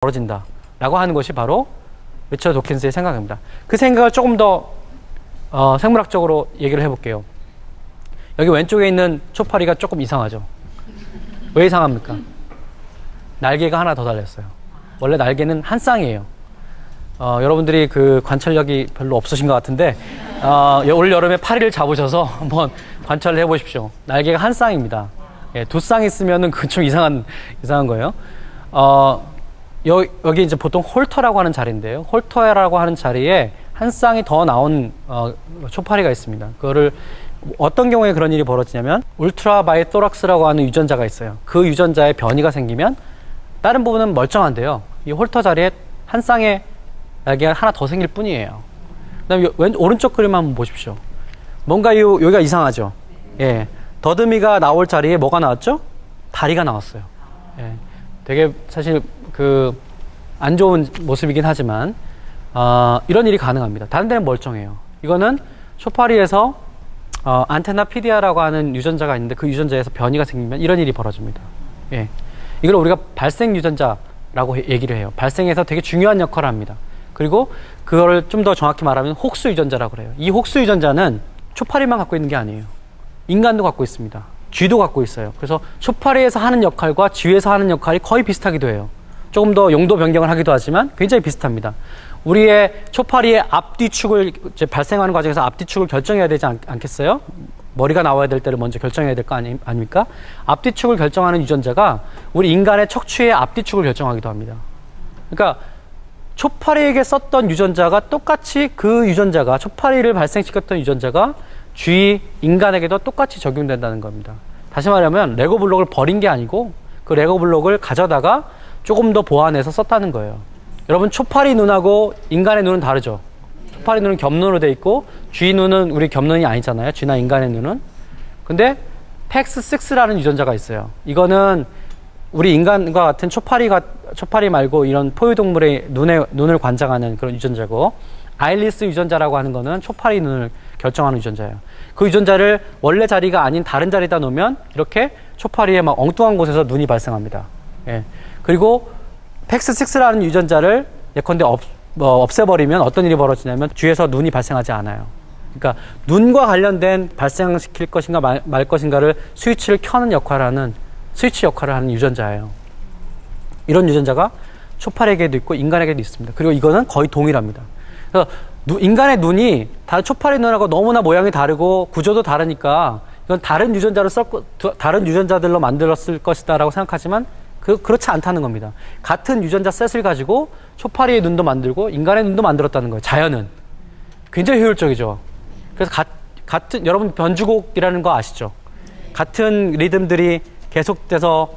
벌어진다 라고 하는 것이 바로 리처드 도킨스의 생각입니다. 그 생각을 조금 더 생물학적으로 얘기를 해볼게요. 여기 왼쪽에 있는 초파리가 조금 이상하죠. 왜 이상합니까? 날개가 하나 더 달렸어요. 원래 날개는 한 쌍이에요. 여러분들이 그 관찰력이 별로 없으신 것 같은데 올 여름에 파리를 잡으셔서 한번 관찰을 해보십시오. 날개가 한 쌍입니다. 예, 두 쌍 있으면은 그 좀 이상한 거예요. 여기 이제 보통 홀터라고 하는 자리인데요. 홀터라고 하는 자리에 한 쌍이 더 나온 초파리가 있습니다. 그거를 어떤 경우에 그런 일이 벌어지냐면 울트라바이토락스라고 하는 유전자가 있어요. 그 유전자에 변이가 생기면 다른 부분은 멀쩡한데요. 이 홀터 자리에 한 쌍의 날개가 하나 더 생길 뿐이에요. 그다음에 오른쪽 그림 한번 보십시오. 뭔가 여기가 이상하죠. 예, 더듬이가 나올 자리에 뭐가 나왔죠? 다리가 나왔어요. 예, 되게 사실 안 좋은 모습이긴 하지만 이런 일이 가능합니다. 다른 데는 멀쩡해요. 이거는 초파리에서 안테나피디아라고 하는 유전자가 있는데 그 유전자에서 변이가 생기면 이런 일이 벌어집니다. 예, 이걸 우리가 발생 유전자라고 얘기를 해요. 발생에서 되게 중요한 역할을 합니다. 그리고 그거를 좀 더 정확히 말하면 혹수 유전자라고 그래요. 이 혹수 유전자는 초파리만 갖고 있는 게 아니에요. 인간도 갖고 있습니다. 쥐도 갖고 있어요. 그래서 초파리에서 하는 역할과 쥐에서 하는 역할이 거의 비슷하기도 해요. 조금 더 용도 변경을 하기도 하지만 굉장히 비슷합니다. 우리의 초파리의 앞뒤축을 이제 발생하는 과정에서 앞뒤축을 결정해야 되지 않겠어요? 머리가 나와야 될 때를 먼저 결정해야 될 거 아닙니까? 앞뒤축을 결정하는 유전자가 우리 인간의 척추의 앞뒤축을 결정하기도 합니다. 그러니까 초파리에게 썼던 유전자가 똑같이 그 유전자가 초파리를 발생시켰던 유전자가 쥐, 인간에게도 똑같이 적용된다는 겁니다. 다시 말하면 레고 블록을 버린 게 아니고 그 레고 블록을 가져다가 조금 더 보완해서 썼다는 거예요. 여러분, 초파리 눈하고 인간의 눈은 다르죠? 초파리 눈은 겹눈으로 돼 있고 쥐 눈은 우리 겹눈이 아니잖아요. 쥐나 인간의 눈은. 근데 PAX6라는 유전자가 있어요. 이거는 우리 인간과 같은 초파리 말고 이런 포유동물의 눈을 관장하는 그런 유전자고, 아일리스 유전자라고 하는 거는 초파리 눈을 결정하는 유전자예요. 그 유전자를 원래 자리가 아닌 다른 자리에다 놓으면 이렇게 초파리의 막 엉뚱한 곳에서 눈이 발생합니다. 예. 그리고 PAX6라는 유전자를 예컨대 없애버리면 어떤 일이 벌어지냐면 쥐에서 눈이 발생하지 않아요. 그러니까 눈과 관련된 발생시킬 것인가 말 것인가를 스위치 역할을 하는 유전자예요. 이런 유전자가 초파리에게도 있고 인간에게도 있습니다. 그리고 이거는 거의 동일합니다. 그래서 인간의 눈이 초파리 눈하고 너무나 모양이 다르고 구조도 다르니까 이건 다른 유전자들로 만들었을 것이다라고 생각하지만 그렇지 않다는 겁니다. 같은 유전자 셋을 가지고 초파리의 눈도 만들고 인간의 눈도 만들었다는 거예요. 자연은 굉장히 효율적이죠. 그래서 같은 여러분 변주곡이라는 거 아시죠? 같은 리듬들이 계속돼서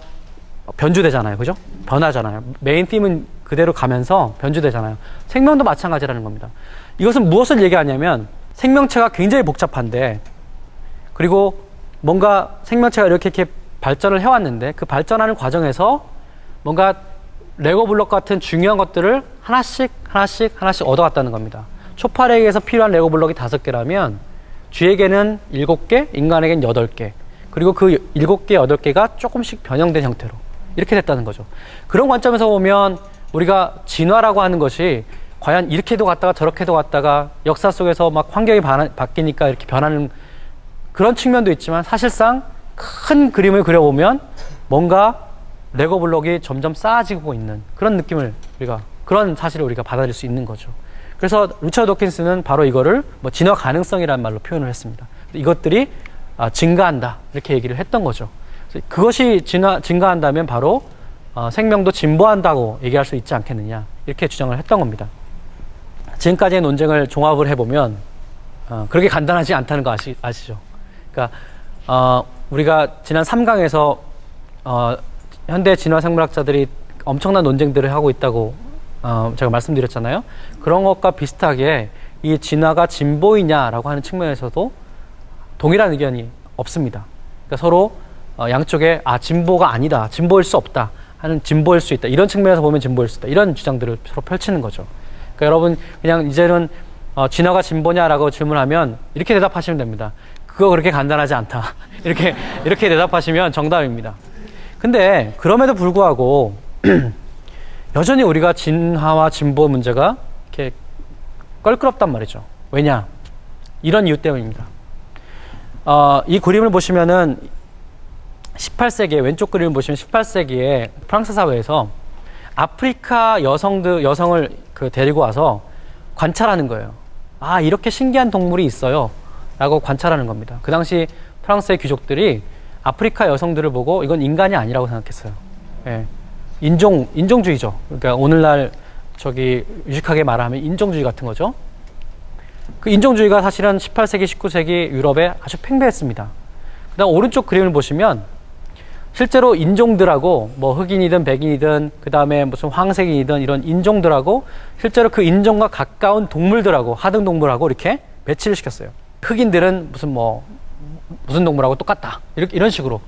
변주되잖아요. 그죠? 변하잖아요. 메인 팀은 그대로 가면서 변주되잖아요. 생명도 마찬가지라는 겁니다. 이것은 무엇을 얘기하냐면 생명체가 굉장히 복잡한데, 그리고 뭔가 생명체가 이렇게 발전을 해왔는데 그 발전하는 과정에서 뭔가 레고 블록 같은 중요한 것들을 하나씩 얻어갔다는 겁니다. 초파리에게서 필요한 레고 블록이 5개라면 쥐에게는 7개, 인간에게는 8개. 그리고 그 7개, 8개가 조금씩 변형된 형태로 이렇게 됐다는 거죠. 그런 관점에서 보면 우리가 진화라고 하는 것이 과연 이렇게도 갔다가 저렇게도 갔다가 역사 속에서 막 환경이 바뀌니까 이렇게 변하는 그런 측면도 있지만, 사실상 큰 그림을 그려보면 뭔가 레고 블록이 점점 쌓아지고 있는 그런 느낌을 그런 사실을 우리가 받아들일 수 있는 거죠. 그래서 리처드 도킨스는 바로 이거를 진화 가능성이라는 말로 표현을 했습니다. 이것들이 증가한다 이렇게 얘기를 했던 거죠. 그것이 증가한다면 바로 생명도 진보한다고 얘기할 수 있지 않겠느냐 이렇게 주장을 했던 겁니다. 지금까지의 논쟁을 종합을 해보면 그렇게 간단하지 않다는 거 아시죠? 그러니까 우리가 지난 3강에서 현대 진화 생물학자들이 엄청난 논쟁들을 하고 있다고 제가 말씀드렸잖아요. 그런 것과 비슷하게 이 진화가 진보이냐라고 하는 측면에서도 동일한 의견이 없습니다. 그러니까 서로 양쪽에 진보가 아니다, 진보일 수 없다 하는, 진보일 수 있다, 이런 측면에서 보면 진보일 수 있다, 이런 주장들을 서로 펼치는 거죠. 그러니까 여러분 그냥 이제는 진화가 진보냐라고 질문하면 이렇게 대답하시면 됩니다. 그거 그렇게 간단하지 않다. 이렇게 대답하시면 정답입니다. 근데 그럼에도 불구하고 여전히 우리가 진화와 진보 문제가 이렇게 껄끄럽단 말이죠. 왜냐? 이런 이유 때문입니다. 이 그림을 보시면은 18세기에, 왼쪽 그림을 보시면 18세기에 프랑스 사회에서 아프리카 여성을 데리고 와서 관찰하는 거예요. 아, 이렇게 신기한 동물이 있어요. 라고 관찰하는 겁니다. 그 당시 프랑스의 귀족들이 아프리카 여성들을 보고 이건 인간이 아니라고 생각했어요. 예. 인종주의죠. 그러니까 오늘날 유식하게 말하면 인종주의 같은 거죠. 그 인종주의가 사실은 18세기, 19세기 유럽에 아주 팽배했습니다. 그 다음 오른쪽 그림을 보시면 실제로 인종들하고 뭐 흑인이든 백인이든 그 다음에 무슨 황색인이든 이런 인종들하고 실제로 그 인종과 가까운 동물들하고 하등동물하고 이렇게 배치를 시켰어요. 흑인들은 무슨 동물하고 똑같다. 이런 식으로.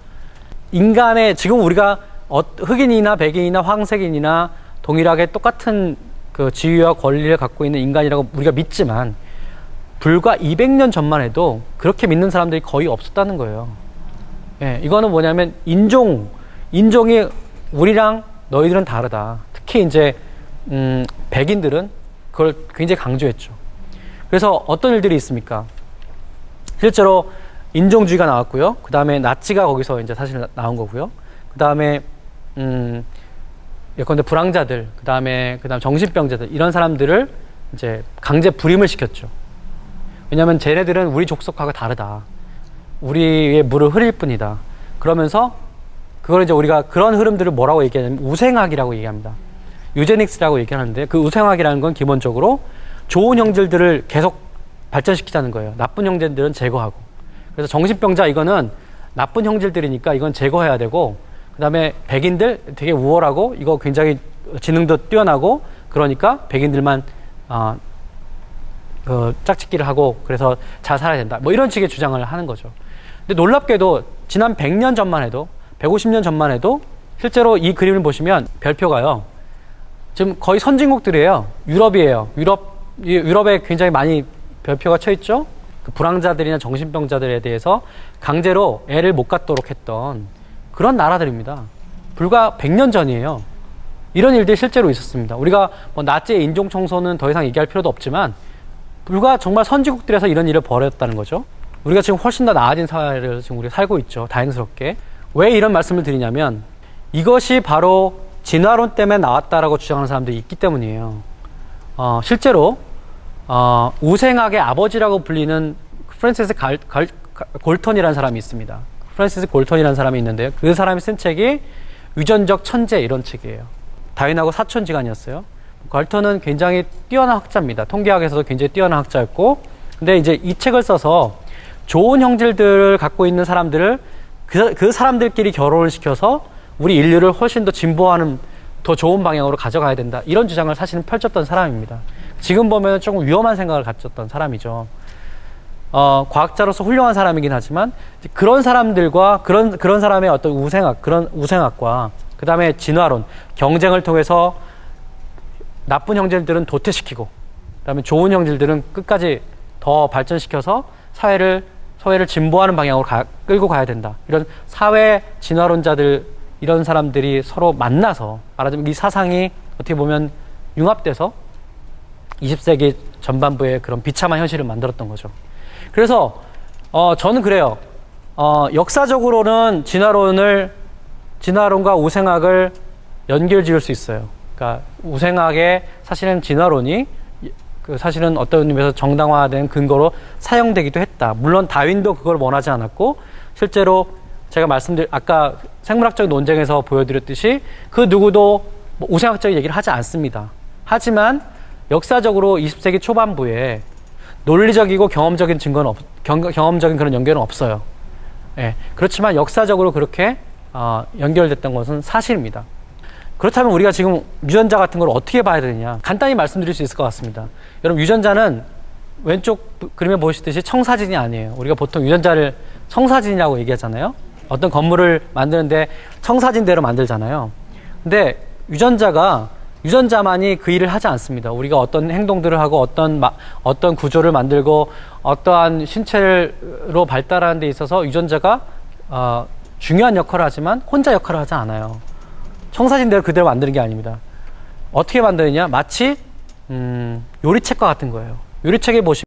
인간의, 지금 우리가 흑인이나 백인이나 황색인이나 동일하게 똑같은 그 지위와 권리를 갖고 있는 인간이라고 우리가 믿지만 불과 200년 전만 해도 그렇게 믿는 사람들이 거의 없었다는 거예요. 예, 이거는 뭐냐면 인종이 우리랑 너희들은 다르다. 특히 이제 백인들은 그걸 굉장히 강조했죠. 그래서 어떤 일들이 있습니까? 실제로 인종주의가 나왔고요. 그 다음에 나치가 거기서 이제 사실 나온 거고요. 그 다음에 예컨대 불황자들, 그 다음에 정신병자들 이런 사람들을 이제 강제 불임을 시켰죠. 왜냐하면 쟤네들은 우리 족속하고 다르다. 우리의 물을 흐릴 뿐이다. 그러면서 그걸 이제 우리가 그런 흐름들을 뭐라고 얘기하냐면 우생학이라고 얘기합니다. 유제닉스라고 얘기하는데 그 우생학이라는 건 기본적으로 좋은 형질들을 계속 발전시키자는 거예요. 나쁜 형질들은 제거하고. 그래서 정신병자 이거는 나쁜 형질들이니까 이건 제거해야 되고, 그 다음에 백인들 되게 우월하고 이거 굉장히 지능도 뛰어나고 그러니까 백인들만 짝짓기를 하고 그래서 잘 살아야 된다. 뭐 이런 식의 주장을 하는 거죠. 근데 놀랍게도 지난 100년 전만 해도 150년 전만 해도 실제로 이 그림을 보시면 별표가요. 지금 거의 선진국들이에요. 유럽이에요. 유럽에 굉장히 많이 별표가 쳐 있죠. 그 불황자들이나 정신병자들에 대해서 강제로 애를 못 갖도록 했던 그런 나라들입니다. 불과 100년 전이에요. 이런 일들이 실제로 있었습니다. 우리가 뭐 나치의 인종 청소는 더 이상 얘기할 필요도 없지만 불과 정말 선진국들에서 이런 일을 벌였다는 거죠. 우리가 지금 훨씬 더 나아진 사회를 지금 우리가 살고 있죠. 다행스럽게. 왜 이런 말씀을 드리냐면 이것이 바로 진화론 때문에 나왔다라고 주장하는 사람들이 있기 때문이에요. 실제로 우생학의 아버지라고 불리는 프랜시스 골턴이라는 사람이 있습니다. 프랜시스 골턴이라는 사람이 있는데요. 그 사람이 쓴 책이 유전적 천재 이런 책이에요. 다윈하고 사촌지간이었어요. 골턴은 굉장히 뛰어난 학자입니다. 통계학에서도 굉장히 뛰어난 학자였고, 근데 이제 이 책을 써서 좋은 형질들을 갖고 있는 사람들을 그 사람들끼리 결혼을 시켜서 우리 인류를 훨씬 더 진보하는 더 좋은 방향으로 가져가야 된다. 이런 주장을 사실은 펼쳤던 사람입니다. 지금 보면 조금 위험한 생각을 가졌던 사람이죠. 과학자로서 훌륭한 사람이긴 하지만 그런 사람들과 그런 사람의 어떤 그런 우생학과 그 다음에 진화론, 경쟁을 통해서 나쁜 형질들은 도태시키고 그 다음에 좋은 형질들은 끝까지 더 발전시켜서 사회를 진보하는 방향으로 끌고 가야 된다. 이런 사회 진화론자들 이런 사람들이 서로 만나서 말하자면 이 사상이 어떻게 보면 융합돼서 20세기 전반부에 그런 비참한 현실을 만들었던 거죠. 그래서 저는 그래요. 역사적으로는 진화론과 우생학을 연결지을 수 있어요. 그러니까 우생학의 사실은 진화론이 사실은 어떤 의미에서 정당화된 근거로 사용되기도 했다. 물론 다윈도 그걸 원하지 않았고 실제로 제가 아까 생물학적 논쟁에서 보여드렸듯이 그 누구도 뭐 우생학적인 얘기를 하지 않습니다. 하지만 역사적으로 20세기 초반부에 논리적이고 경험적인 경험적인 그런 연결은 없어요. 예. 그렇지만 역사적으로 그렇게 연결됐던 것은 사실입니다. 그렇다면 우리가 지금 유전자 같은 걸 어떻게 봐야 되느냐? 간단히 말씀드릴 수 있을 것 같습니다. 여러분, 유전자는 왼쪽 그림에 보시듯이 청사진이 아니에요. 우리가 보통 유전자를 청사진이라고 얘기하잖아요. 어떤 건물을 만드는데 청사진대로 만들잖아요. 근데 유전자만이 그 일을 하지 않습니다. 우리가 어떤 행동들을 하고 어떤 구조를 만들고 어떠한 신체로 발달하는 데 있어서 유전자가 중요한 역할을 하지만 혼자 역할을 하지 않아요. 청사진대로 그대로 만드는 게 아닙니다. 어떻게 만드느냐? 마치 요리책과 같은 거예요. 요리책에 보시면